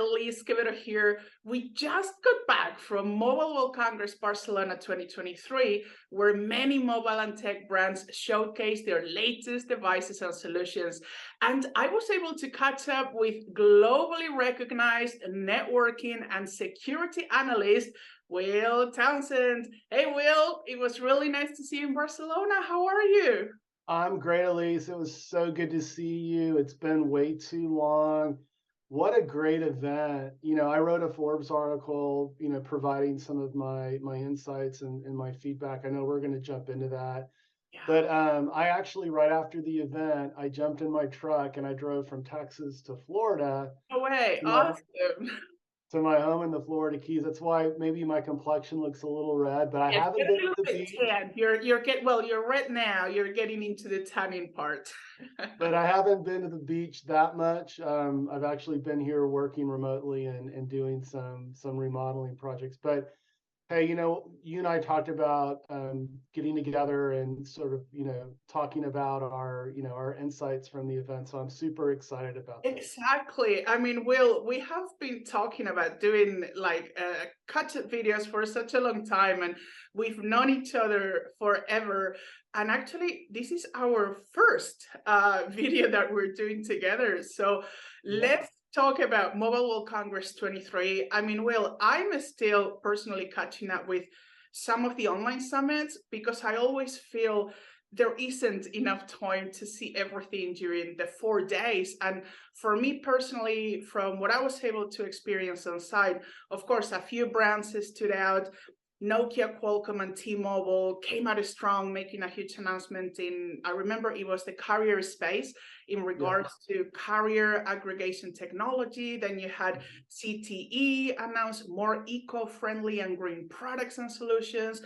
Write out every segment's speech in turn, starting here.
Elise Quevedo here. We just got back from Mobile World Congress Barcelona 2023, where many mobile and tech brands showcase their latest devices and solutions. And I was able to catch up with globally recognized networking and security analyst, Will Townsend. Hey, Will, it was really nice to see you in Barcelona. How are you? I'm great, Elise. It was so good to see you. It's been way too long. What a great event. I wrote a Forbes article, providing some of my insights and my feedback. I know we're going to jump into that. Yeah. But I actually, right after the event, I jumped in my truck and I drove from Texas to Florida No way. to my, Awesome. to my home in the Florida Keys. That's why maybe my complexion looks a little red, but I Yes, haven't get a been to little the bit beach. tan. You're red now. You're getting into the tanning part. But I haven't been to the beach that much. I've actually been here working remotely and doing some remodeling projects. But hey, you and I talked about getting together and sort of, talking about our insights from the event. So I'm super excited about this. Exactly. I mean, Will, we have been talking about doing like cut-up videos for such a long time, and we've known each other forever. And actually, this is our first video that we're doing together. So Yeah. let's talk about Mobile World Congress 23. I mean, Will, I'm still personally catching up with some of the online summits because I always feel there isn't enough time to see everything during the 4 days. And for me personally, from what I was able to experience on site, of course, a few brands stood out. Nokia, Qualcomm, and T-Mobile came out strong, making a huge announcement I remember it was the carrier space in regards to carrier aggregation technology. Then you had CTE announce more eco-friendly and green products and solutions.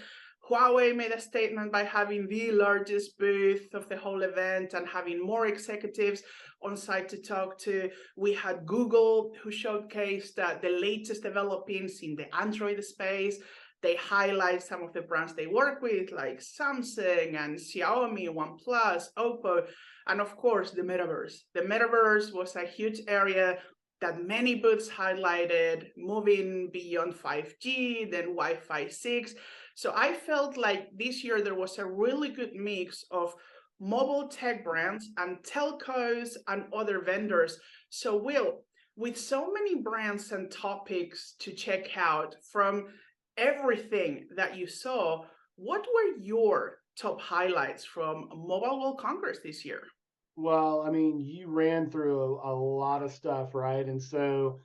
Huawei made a statement by having the largest booth of the whole event and having more executives on site to talk to. We had Google, who showcased the latest developments in the Android space. They highlight some of the brands they work with, like Samsung and Xiaomi, OnePlus, Oppo, and of course, the metaverse. The metaverse was a huge area that many booths highlighted, moving beyond 5G, then Wi-Fi 6. So I felt like this year there was a really good mix of mobile tech brands and telcos and other vendors. So Will, with so many brands and topics to check out from everything that you saw, what were your top highlights from Mobile World Congress this year? Well, I mean, you ran through a lot of stuff, right? And so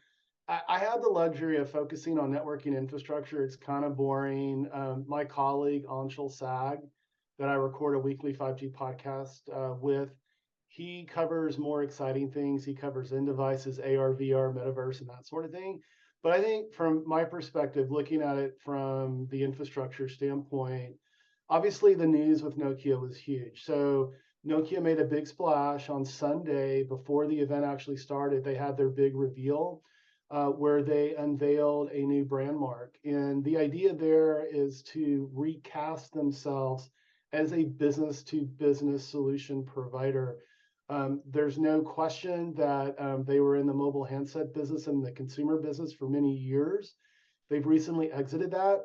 I had the luxury of focusing on networking infrastructure. It's kind of boring. My colleague, Anshul Sag, that I record a weekly 5G podcast with, he covers more exciting things. He covers end devices, AR, VR, metaverse, and that sort of thing. But I think from my perspective, looking at it from the infrastructure standpoint, obviously the news with Nokia was huge. So Nokia made a big splash on Sunday before the event actually started. They had their big reveal where they unveiled a new brand mark. And the idea there is to recast themselves as a business to business solution provider. There's no question that they were in the mobile handset business and the consumer business for many years. They've recently exited that.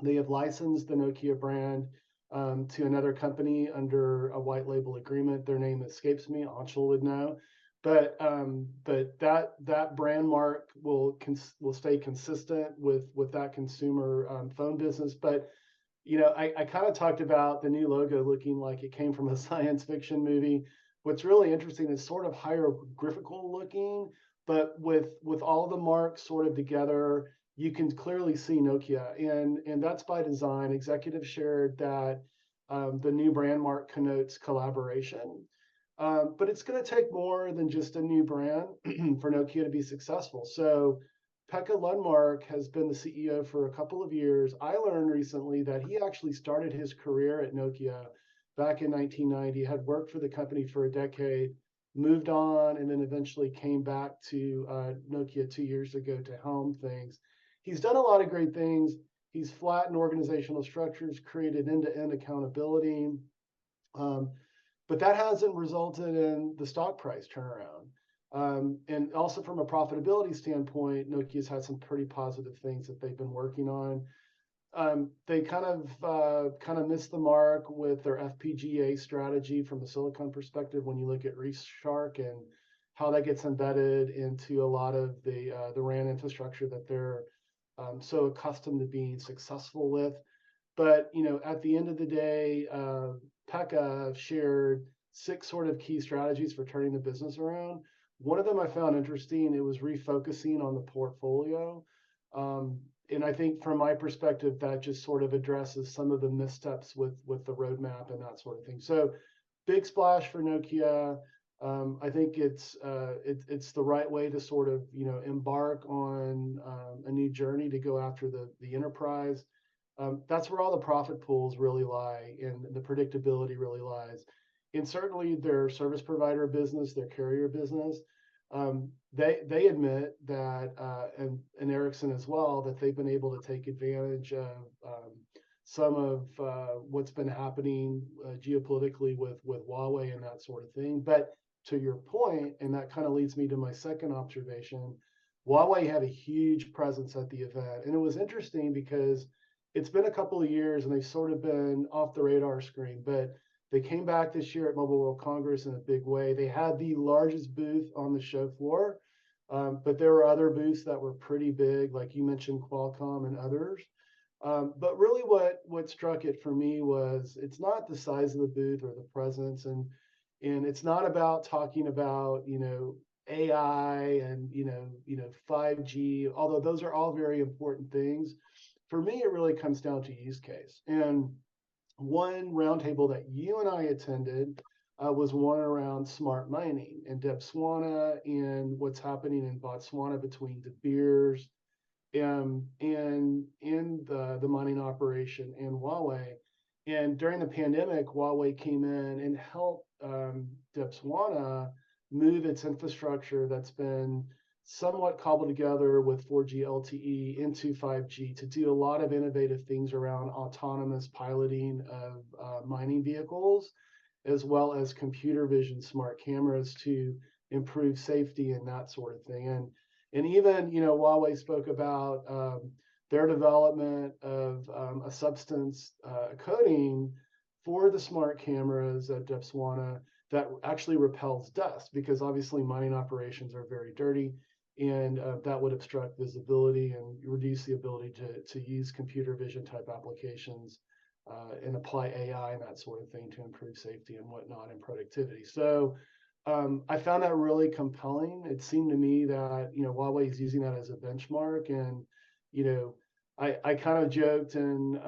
They have licensed the Nokia brand to another company under a white label agreement. Their name escapes me. Anshul would know, but that brand mark will stay consistent with that consumer phone business. But I kind of talked about the new logo looking like it came from a science fiction movie. What's really interesting is sort of hieroglyphical looking, but with all the marks sort of together, you can clearly see Nokia, and that's by design. Executives shared that the new brand mark connotes collaboration, but it's going to take more than just a new brand for Nokia to be successful. So Pekka Lundmark has been the CEO for a couple of years. I learned recently that he actually started his career at Nokia back in 1990, had worked for the company for a decade, moved on, and then eventually came back to Nokia 2 years ago to helm things. He's done a lot of great things. He's flattened organizational structures, created end-to-end accountability, but that hasn't resulted in the stock price turnaround. And also from a profitability standpoint, Nokia's had some pretty positive things that they've been working on. They kind of missed the mark with their FPGA strategy from a silicon perspective when you look at ReefShark and how that gets embedded into a lot of the RAN infrastructure that they're so accustomed to being successful with. But at the end of the day, Pekka shared 6 sort of key strategies for turning the business around. One of them I found interesting. It was refocusing on the portfolio. And I think from my perspective, that just sort of addresses some of the missteps with the roadmap and that sort of thing. So big splash for Nokia. I think it's the right way to sort of embark on a new journey to go after the enterprise. That's where all the profit pools really lie and the predictability really lies. And certainly their service provider business, their carrier business, they admit that, and Ericsson as well, that they've been able to take advantage of some of what's been happening geopolitically with Huawei and that sort of thing. But to your point, and that kind of leads me to my second observation, Huawei had a huge presence at the event. And it was interesting because it's been a couple of years and they've sort of been off the radar screen, but they came back this year at Mobile World Congress in a big way. They had the largest booth on the show floor, but there were other booths that were pretty big, like you mentioned, Qualcomm and others. But really what struck it for me was it's not the size of the booth or the presence, and it's not about talking about, AI and, 5G, although those are all very important things. For me, it really comes down to use case. And one roundtable that you and I attended was one around smart mining and Botswana and what's happening in Botswana between De Beers and the mining operation and Huawei. And during the pandemic, Huawei came in and helped Botswana move its infrastructure that's been somewhat cobbled together with 4G LTE into 5G to do a lot of innovative things around autonomous piloting of mining vehicles, as well as computer vision smart cameras to improve safety and that sort of thing. And even, Huawei spoke about their development of a substance coating for the smart cameras at Botswana that actually repels dust, because obviously mining operations are very dirty, and that would obstruct visibility and reduce the ability to use computer vision type applications and apply AI and that sort of thing to improve safety and whatnot and productivity. So I found that really compelling. It seemed to me that Huawei is using that as a benchmark, and I kind of joked in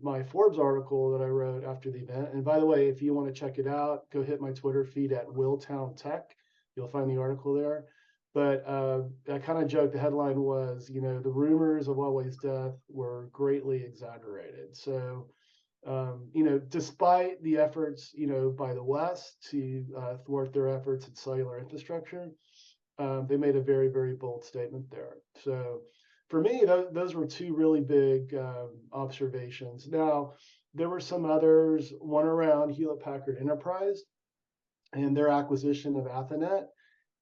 my Forbes article that I wrote after the event. And by the way, if you want to check it out, go hit my Twitter feed at Will Townsend Tech. You'll find the article there. But I kind of joked, the headline was, the rumors of Huawei's death were greatly exaggerated. So, despite the efforts, by the West to thwart their efforts in cellular infrastructure, they made a very, very bold statement there. So for me, those were 2 really big observations. Now, there were some others, one around Hewlett Packard Enterprise and their acquisition of Athonet.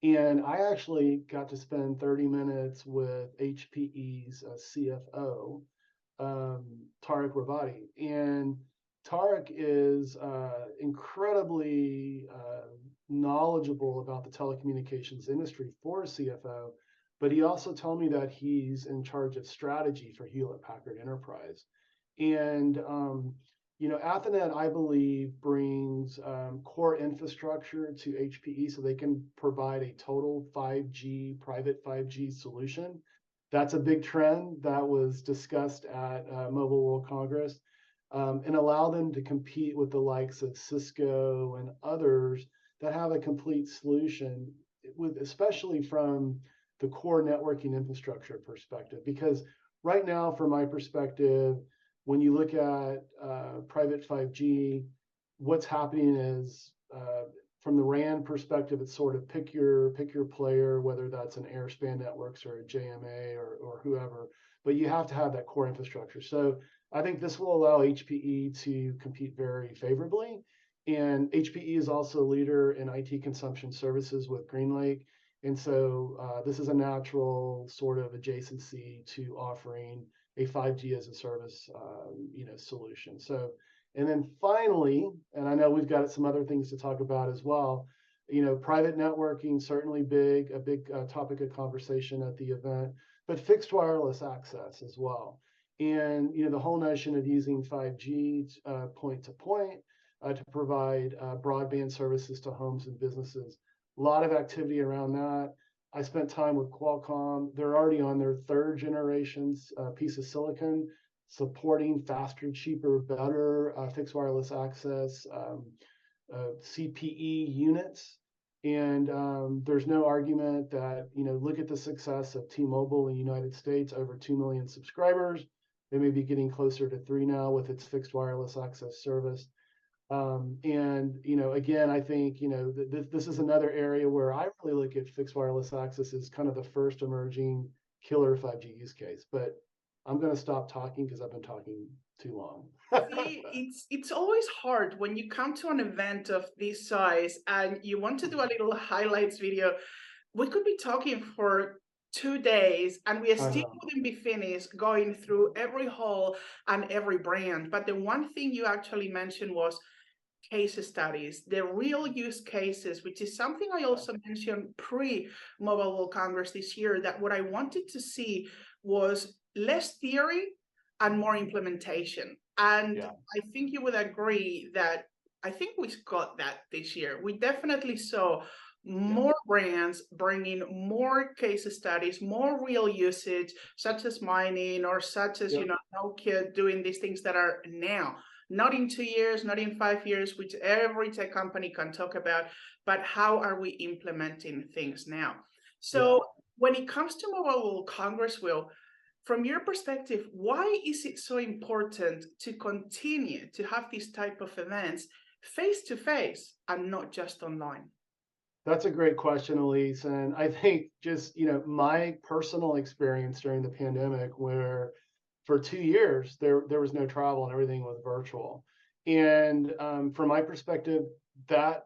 And I actually got to spend 30 minutes with HPE's CFO, Tarek Ravati. And Tarek is incredibly knowledgeable about the telecommunications industry for a CFO, but he also told me that he's in charge of strategy for Hewlett Packard Enterprise. And Athonet, I believe, brings core infrastructure to HPE so they can provide a total 5G, private 5G solution. That's a big trend that was discussed at Mobile World Congress, and allow them to compete with the likes of Cisco and others that have a complete solution, especially from the core networking infrastructure perspective. Because right now, from my perspective, when you look at private 5G, what's happening is from the RAN perspective, it's sort of pick your player, whether that's an Airspan Networks or a JMA or whoever, but you have to have that core infrastructure. So I think this will allow HPE to compete very favorably. And HPE is also a leader in IT consumption services with GreenLake. And so this is a natural sort of adjacency to offering a 5G as a service, solution. So, and then finally, and I know we've got some other things to talk about as well. Private networking certainly a big topic of conversation at the event, but fixed wireless access as well. And the whole notion of using 5G point to point to provide broadband services to homes and businesses. A lot of activity around that. I spent time with Qualcomm. They're already on their third generations piece of silicon, supporting faster, cheaper, better fixed wireless access, CPE units. And there's no argument that, look at the success of T-Mobile in the United States, over 2 million subscribers. They may be getting closer to 3 now with its fixed wireless access service. Again, I think, this is another area where I really look at fixed wireless access as kind of the first emerging killer 5G use case. But I'm going to stop talking because I've been talking too long. See, it's always hard when you come to an event of this size and you want to do a little highlights video. We could be talking for 2 days and we still wouldn't be finished going through every hall and every brand. But the one thing you actually mentioned was case studies, the real use cases, which is something I also mentioned pre-Mobile World Congress this year, that what I wanted to see was less theory and more implementation. And I think you would agree that I think we got that this year. We definitely saw more brands bringing more case studies, more real usage, such as mining or such as, Nokia doing these things that are now, not in 2 years, not in 5 years, which every tech company can talk about, but how are we implementing things now? So when it comes to Mobile World Congress, Will, from your perspective, why is it so important to continue to have these type of events face to face and not just online? That's a great question, Elise. And I think just, my personal experience during the pandemic, where for 2 years there was no travel and everything was virtual. And from my perspective, that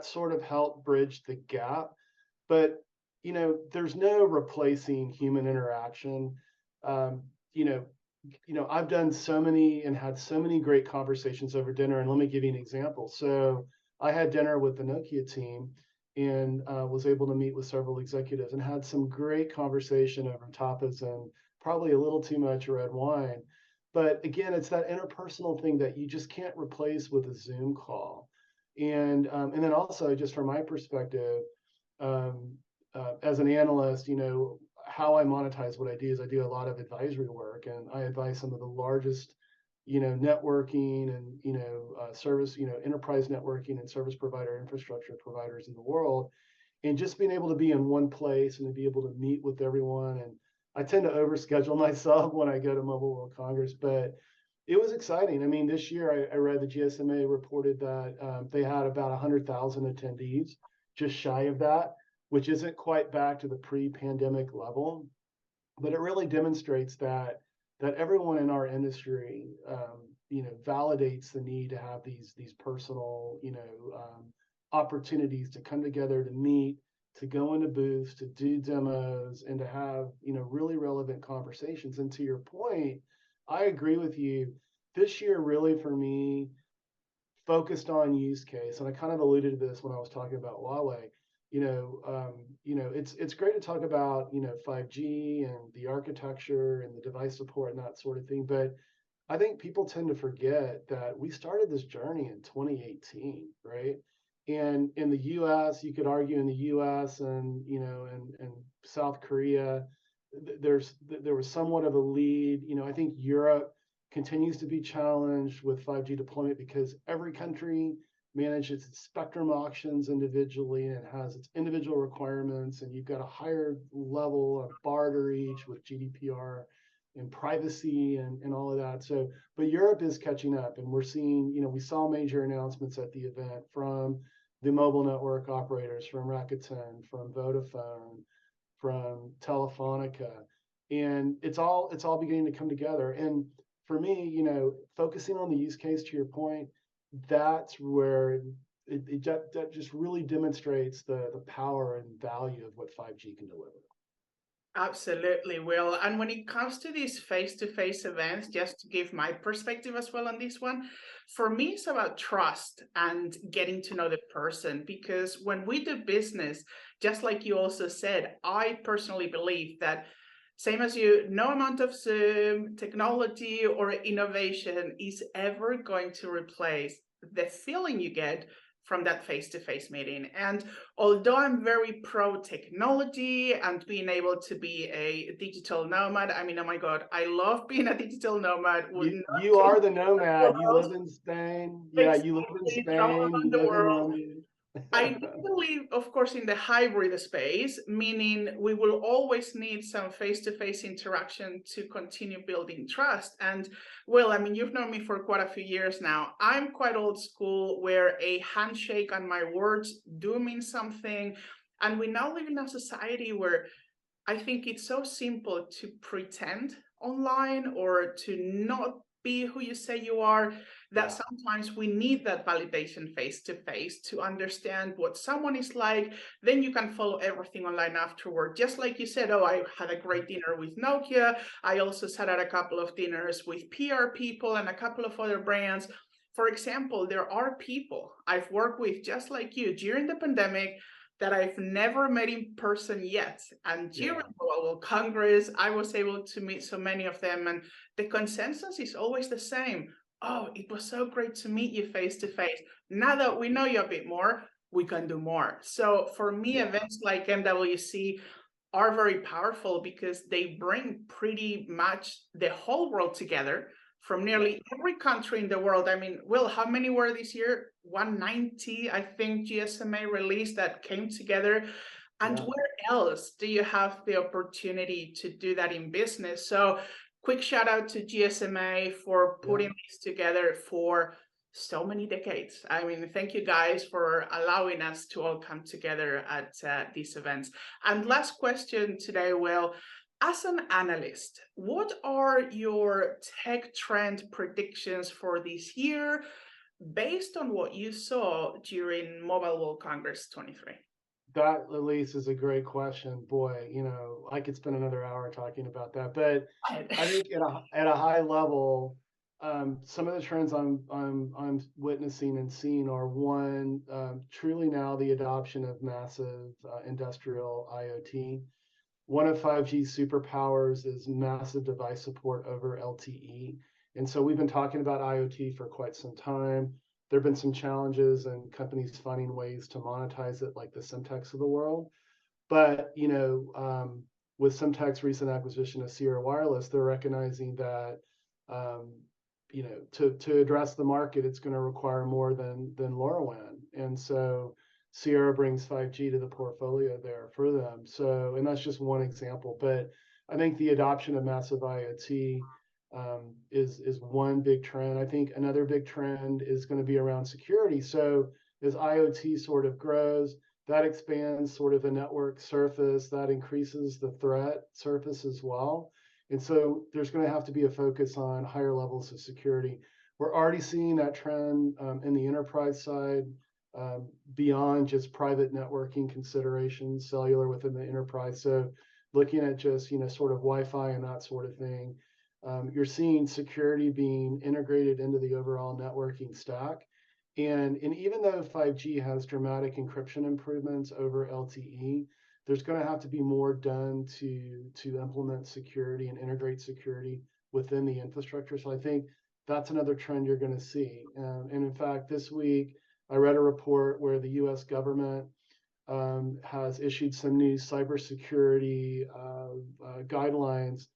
sort of helped bridge the gap. But, there's no replacing human interaction. I've done so many and had so many great conversations over dinner. And let me give you an example. So I had dinner with the Nokia team and was able to meet with several executives and had some great conversation over tapas and probably a little too much red wine. But again, it's that interpersonal thing that you just can't replace with a Zoom call. And then also, just from my perspective, as an analyst, how I monetize what I do is I do a lot of advisory work, and I advise some of the largest, networking and, service, enterprise networking and service provider infrastructure providers in the world. And just being able to be in one place and to be able to meet with everyone. And I tend to overschedule myself when I go to Mobile World Congress, but it was exciting. I mean, this year I read the GSMA reported that they had about 100,000 attendees, just shy of that, which isn't quite back to the pre-pandemic level, but it really demonstrates that everyone in our industry, validates the need to have these personal, opportunities to come together, to meet, to go into booths, to do demos, and to have, really relevant conversations. And to your point, I agree with you. This year, really for me, focused on use case, and I kind of alluded to this when I was talking about Huawei. It's great to talk about 5G and the architecture and the device support and that sort of thing, but I think people tend to forget that we started this journey in 2018, right? And in the U.S., you could argue in the U.S. and and South Korea, there was somewhat of a lead. I think Europe continues to be challenged with 5G deployment because every country manages its spectrum auctions individually and it has its individual requirements, and you've got a higher level of bar to reach with GDPR and privacy and all of that. So, but Europe is catching up, and we're seeing, we saw major announcements at the event from the mobile network operators, from Rakuten, from Vodafone, from Telefonica, and it's all beginning to come together. And for me, focusing on the use case, to your point, that's where that just really demonstrates the power and value of what 5G can deliver. Absolutely, Will. And when it comes to these face-to-face events, just to give my perspective as well on this one, for me, it's about trust and getting to know the person. Because when we do business, just like you also said, I personally believe that same as you, no amount of Zoom, technology, or innovation is ever going to replace the feeling you get from that face-to-face meeting. And although I'm very pro technology and being able to be a digital nomad, I mean, oh my God, I love being a digital nomad. Would You not are change the the nomad. You world. live in Spain. Yeah, you live in Exactly, travel Spain. around You the live in world. London. I do believe, of course, in the hybrid space, meaning we will always need some face-to-face interaction to continue building trust. And well, I mean, you've known me for quite a few years now. I'm quite old school, where a handshake and my words do mean something. And we now live in a society where I think it's so simple to pretend online or to not be who you say you are, that Yeah. sometimes we need that validation face to face to understand what someone is like. Then you can follow everything online afterward. Just like you said, oh, I had a great dinner with Nokia. I also sat at a couple of dinners with PR people and a couple of other brands. For example, there are people I've worked with just like you during the pandemic that I've never met in person yet. And during the Mobile World Congress, I was able to meet so many of them. And the consensus is always the same. Oh, it was so great to meet you face to face. Now that we know you a bit more, we can do more. So for me, events like MWC are very powerful because they bring pretty much the whole world together from nearly every country in the world. I mean, Will, how many were this year? 190, I think, GSMA released that came together. And where else do you have the opportunity to do that in business? So quick shout out to GSMA for putting this together for so many decades. I mean, thank you guys for allowing us to all come together at these events. And last question today, Will, as an analyst, what are your tech trend predictions for this year based on what you saw during Mobile World Congress 23? That, Elise, is a great question. Boy, I could spend another hour talking about that. But I think at a high level, some of the trends I'm witnessing and seeing are one, truly now the adoption of massive industrial IoT. One of 5G's superpowers is massive device support over LTE. And so we've been talking about IoT for quite some time. There have been some challenges and companies finding ways to monetize it, like the Semtex of the world. But, with Semtech's recent acquisition of Sierra Wireless, they're recognizing that, to address the market, it's going to require more than LoRaWAN. And so Sierra brings 5G to the portfolio there for them. So, and that's just one example. But I think the adoption of massive IoT is one big trend. I think another big trend is going to be around security. So as IoT sort of grows, that expands sort of the network surface, that increases the threat surface as well. And so there's going to have to be a focus on higher levels of security. We're already seeing that trend in the enterprise side, beyond just private networking considerations, cellular within the enterprise. So looking at just, sort of Wi-Fi and that sort of thing, you're seeing security being integrated into the overall networking stack. And even though 5G has dramatic encryption improvements over LTE, there's going to have to be more done to implement security and integrate security within the infrastructure. So I think that's another trend you're going to see. And in fact, this week, I read a report where the U.S. government has issued some new cybersecurity guidelines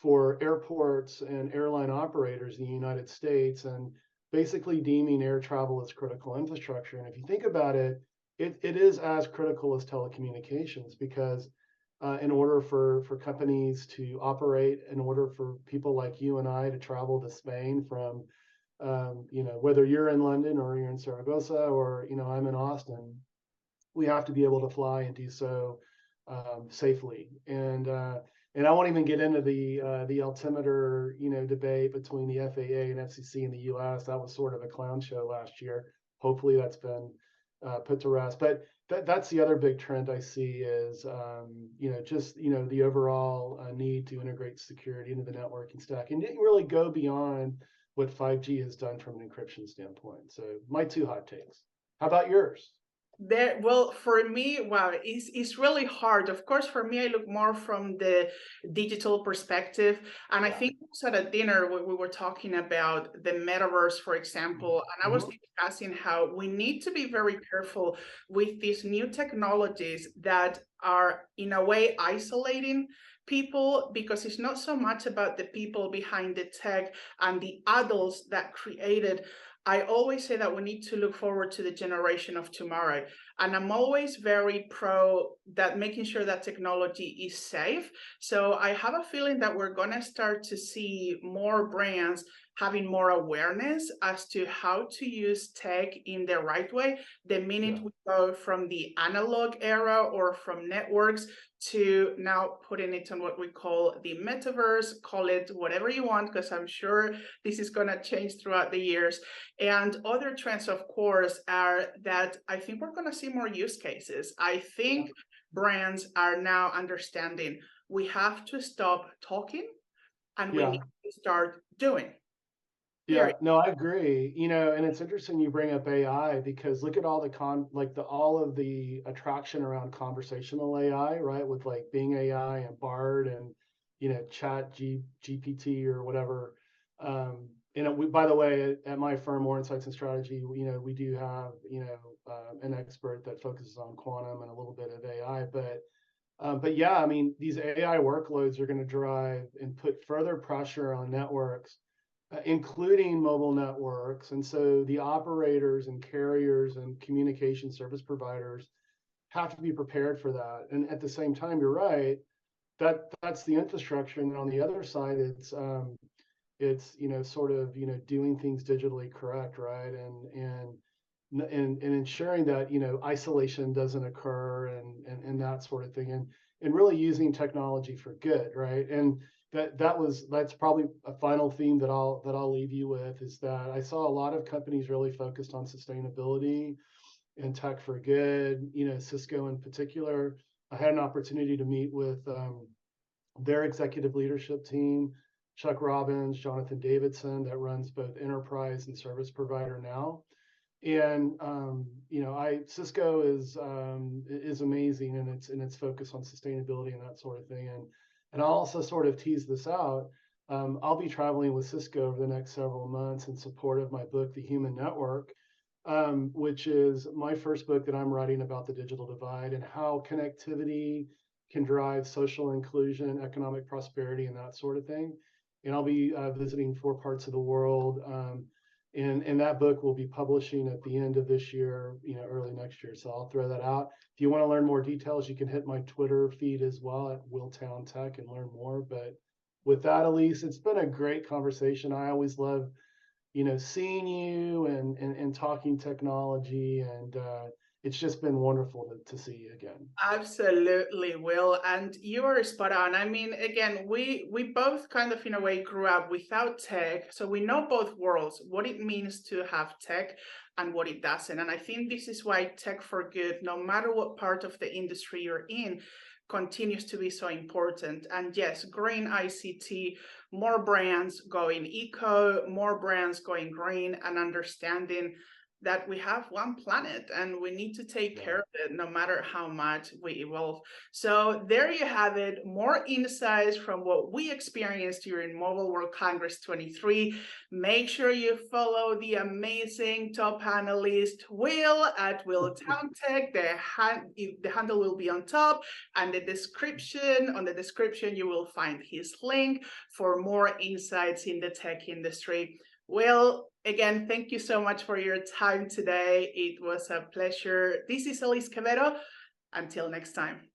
for airports and airline operators in the United States, and basically deeming air travel as critical infrastructure. And if you think about it, it is as critical as telecommunications, because in order for companies to operate, in order for people like you and I to travel to Spain from, whether you're in London or you're in Saragossa or, I'm in Austin, we have to be able to fly and do so safely. And I won't even get into the altimeter, debate between the FAA and FCC in the U.S. That was sort of a clown show last year. Hopefully that's been put to rest. But that's the other big trend I see is, just, the overall need to integrate security into the networking stack and didn't really go beyond what 5G has done from an encryption standpoint. So my two hot takes. How about yours? Well, for me, wow, it's really hard. Of course, for me, I look more from the digital perspective. And I Yeah. think it was at a dinner where we were talking about the metaverse, for example, and I was discussing how we need to be very careful with these new technologies that are, in a way, isolating people, because it's not so much about the people behind the tech and the adults that created. I always say that we need to look forward to the generation of tomorrow. And I'm always very pro that making sure that technology is safe. So I have a feeling that we're going to start to see more brands having more awareness as to how to use tech in the right way. The minute we go from the analog era or from networks to now putting it on what we call the metaverse, call it whatever you want, because I'm sure this is going to change throughout the years. And other trends, of course, are that I think we're going to see more use cases. I think brands are now understanding we have to stop talking and we need to start doing. Yeah, no, I agree. And it's interesting you bring up AI because look at all all of the attraction around conversational AI, right? With like Bing AI and Bard and GPT or whatever. By the way, at my firm, Moor Insights and Strategy, we do have an expert that focuses on quantum and a little bit of AI, but yeah, I mean, these AI workloads are going to drive and put further pressure on networks, including mobile networks. And so the operators and carriers and communication service providers have to be prepared for that. And at the same time, you're right, that's the infrastructure. And on the other side, it's sort of doing things digitally correct, right? And ensuring that isolation doesn't occur and that sort of thing, and really using technology for good, right? And that's probably a final theme that I'll leave you with, is that I saw a lot of companies really focused on sustainability and tech for good. Cisco in particular, I had an opportunity to meet with their executive leadership team, Chuck Robbins, Jonathan Davidson, that runs both enterprise and service provider now. And Cisco is amazing in its focus on sustainability and that sort of thing. And I'll also sort of tease this out. I'll be traveling with Cisco over the next several months in support of my book, The Human Network, which is my first book that I'm writing about the digital divide and how connectivity can drive social inclusion, economic prosperity, and that sort of thing. And I'll be visiting 4 parts of the world. And that book will be publishing at the end of this year, early next year. So I'll throw that out. If you want to learn more details, you can hit my Twitter feed as well at Will Townsend and learn more. But with that, Elise, it's been a great conversation. I always love, seeing you and talking technology, and it's just been wonderful to see you again. Absolutely, Will. And you are spot on. I mean, again, we both kind of in a way grew up without tech. So we know both worlds, what it means to have tech and what it doesn't. And I think this is why tech for good, no matter what part of the industry you're in, continues to be so important. And yes, green ICT, more brands going eco, more brands going green, and understanding that we have one planet and we need to take care of it no matter how much we evolve. So there you have it, more insights from what we experienced during Mobile World Congress 23. Make sure you follow the amazing top analyst Will at Will Townsend. The handle will be on top, and the description, you will find his link for more insights in the tech industry. Will, again, thank you so much for your time today. It was a pleasure. This is Elise Quevedo. Until next time.